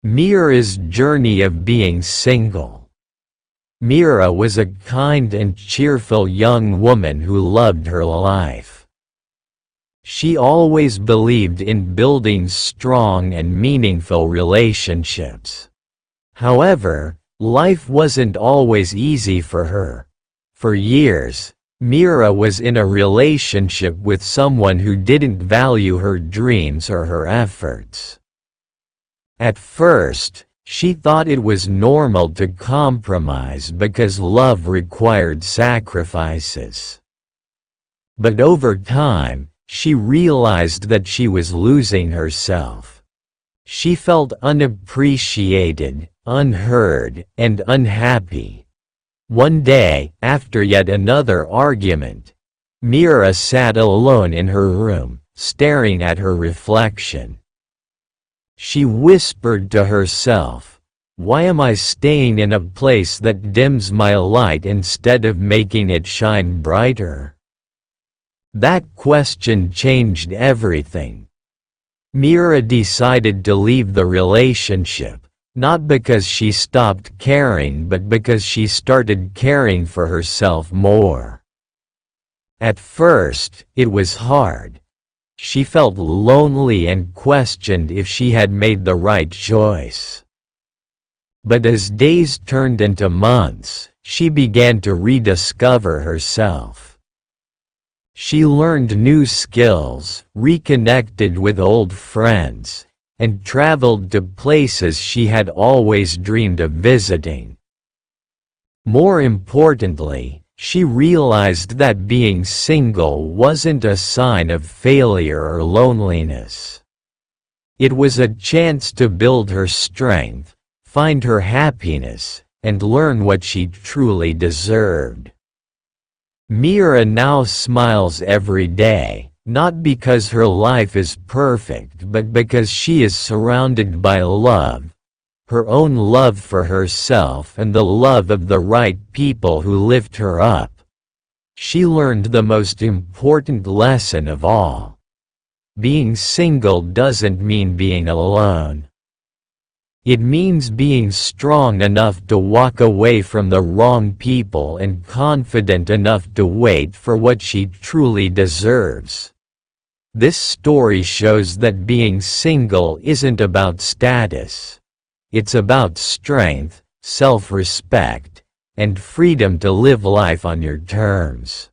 Mira's journey of being single. Mira was a kind and cheerful young woman who loved her life. She always believed in building strong and meaningful relationships. However, life wasn't always easy for her. For years, Mira was in a relationship with someone who didn't value her dreams or her efforts. At first, she thought it was normal to compromise because love required sacrifices. But over time, she realized that she was losing herself. She felt unappreciated, unheard, and unhappy. One day, after yet another argument, Mira sat alone in her room, staring at her reflection. She whispered to herself, "Why am I staying in a place that dims my light instead of making it shine brighter?" That question changed everything. Mira decided to leave the relationship, not because she stopped caring but because she started caring for herself more. At first, it was hard. She felt lonely and questioned if she had made the right choice. But as days turned into months, she began to rediscover herself. She learned new skills, reconnected with old friends, and traveled to places she had always dreamed of visiting. More importantly, she realized that being single wasn't a sign of failure or loneliness. It was a chance to build her strength, find her happiness, and learn what she truly deserved. Mira now smiles every day, not because her life is perfect but because she is surrounded by love. Her own love for herself and the love of the right people who lift her up. She learned the most important lesson of all. Being single doesn't mean being alone. It means being strong enough to walk away from the wrong people and confident enough to wait for what she truly deserves. This story shows that being single isn't about status. It's about strength, self-respect, and freedom to live life on your terms.